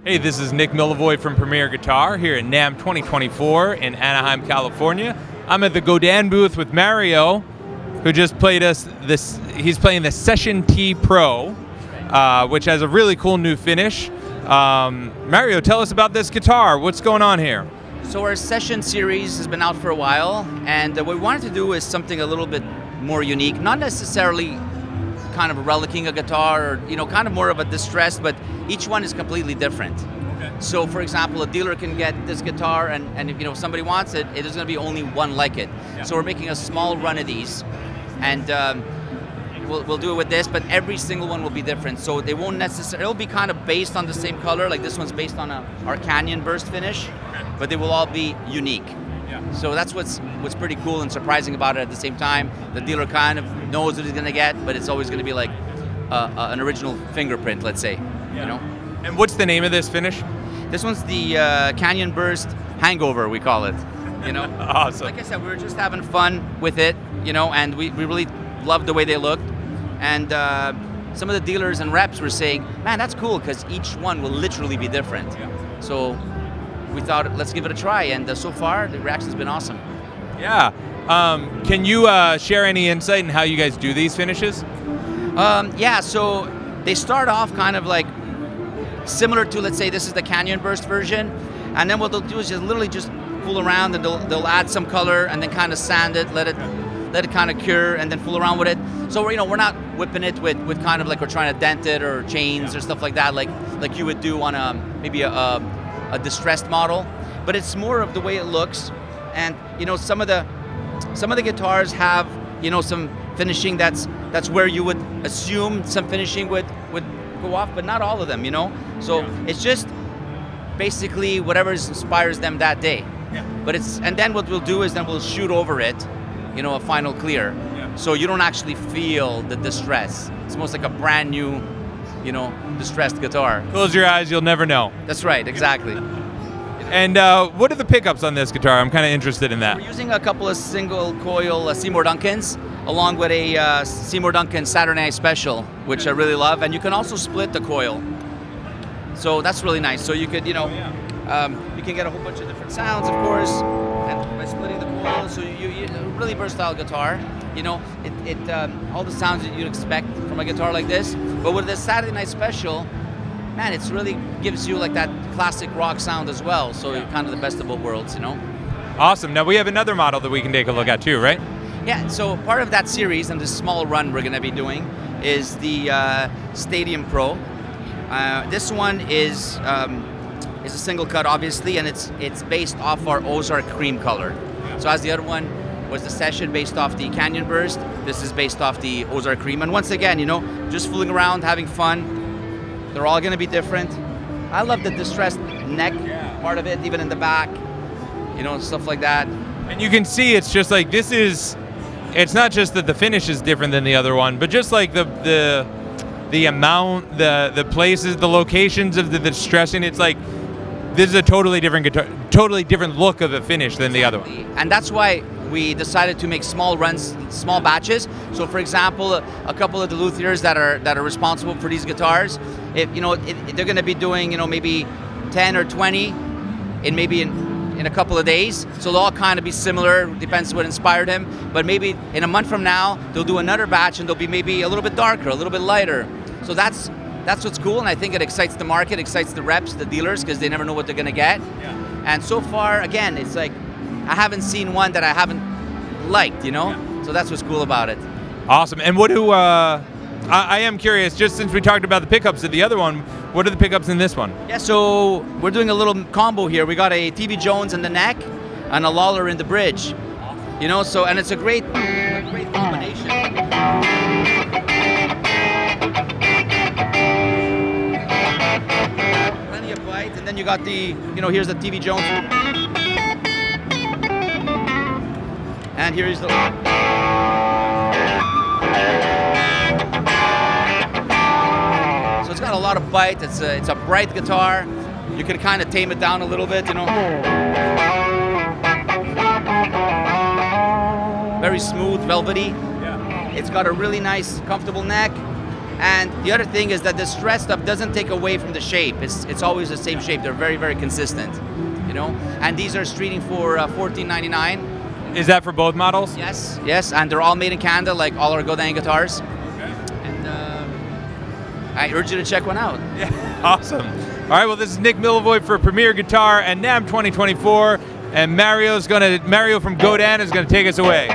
Hey, this is Nick Millivoy from Premier Guitar here at NAMM 2024 in Anaheim, California. I'm at the Godin booth with Mario, who just played us this. He's playing the Session T Pro, which has a really cool new finish. Mario, tell us about this guitar. What's going on here? So our Session series has been out for a while, and what we wanted to do is something a little bit more unique, not necessarily kind of relicing a guitar or kind of more of a distressed, but each one is completely different. Okay. So for example, a dealer can get this guitar and if somebody wants it, there's going to be only one like it. Yeah. So we're making a small run of these, and we'll do it with this, but every single one will be different. So they won't necessarily, it'll be kind of based on the same color, like this one's based on our Canyon Burst finish, okay, but they will all be unique. Yeah. So that's what's pretty cool and surprising about it at the same time. The dealer kind of knows what he's going to get, but it's always going to be like an original fingerprint, let's say. Yeah. And what's the name of this finish? This one's the Canyon Burst Hangover, we call it. Awesome. Like I said, we were just having fun with it, and we really loved the way they looked. And some of the dealers and reps were saying, man, that's cool, because each one will literally be different. Yeah. So we thought, let's give it a try, and so far the reaction's been awesome. Yeah. Can you share any insight in how you guys do these finishes? Yeah, so they start off kind of like similar to, let's say this is the Canyon Burst version, and then what they'll do is just fool around, and they'll add some color and then kind of sand it, let it kind of cure, and then fool around with it. So we're not whipping it with kind of like we're trying to dent it or chains or stuff like that, like you would do on maybe a distressed model, but it's more of the way it looks. And some of the guitars have some finishing that's where you would assume some finishing would go off, but not all of them, so it's just basically whatever inspires them that day. Yeah. And then what we'll do is then we'll shoot over it, a final clear. Yeah. So you don't actually feel the distress. It's almost like a brand new distressed guitar. Close your eyes, you'll never know. That's right, exactly. And what are the pickups on this guitar? I'm kind of interested in that. We're using a couple of single coil Seymour Duncans, along with a Seymour Duncan Saturday Night Special, which I really love. And you can also split the coil. So that's really nice. So you could, you can get a whole bunch of different sounds, of course, and by splitting the coil. So you a really versatile guitar. All the sounds that you'd expect from a guitar like this. But with the Saturday Night Special, man, it's really gives you like that classic rock sound as well. So you're kind of the best of both worlds, Awesome. Now we have another model that we can take a look at too, right? Yeah, so part of that series and this small run we're going to be doing is the Stadium Pro. This one is a single cut, obviously, and it's based off our Ozark cream color. So as the other one was the Session based off the Canyon Burst, this is based off the Ozark cream. And once again, just fooling around, having fun. They're all going to be different. I love the distressed neck part of it, even in the back, stuff like that. And you can see it's just like it's not just that the finish is different than the other one, but just like the amount, the places, the locations of the distressing. It's like this is a totally different guitar, totally different look of a finish than the other one. And that's why we decided to make small runs, small batches. So for example, a couple of the luthiers that are responsible for these guitars, if they're going to be doing maybe 10 or 20 in a couple of days, so they'll all kind of be similar, depends what inspired him, but maybe in a month from now they'll do another batch and they'll be maybe a little bit darker, a little bit lighter. So that's what's cool, and I think it excites the market, excites the reps, the dealers, because they never know what they're going to get. Yeah. And so far, again, it's like I haven't seen one that I haven't liked, Yeah. So that's what's cool about it. Awesome. And what do I am curious, just since we talked about the pickups of the other one, what are the pickups in this one? Yeah, so we're doing a little combo here. We got a TV Jones in the neck and a Lollar in the bridge. So and it's a great combination. Plenty of bite, and then you got the, here's the TV Jones. And here's the... So it's got a lot of bite. It's a bright guitar. You can kind of tame it down a little bit, Very smooth, velvety. Yeah. It's got a really nice, comfortable neck. And the other thing is that the stress stuff doesn't take away from the shape. It's always the same shape. They're very, very consistent, you know. And these are streeting for $14.99. Is that for both models? Yes, yes, and they're all made in Canada, like all our Godin guitars. Okay. And I urge you to check one out. Yeah, awesome. All right, well, this is Nick Milivoy for Premier Guitar and NAMM 2024, and Mario from Godin is going to take us away.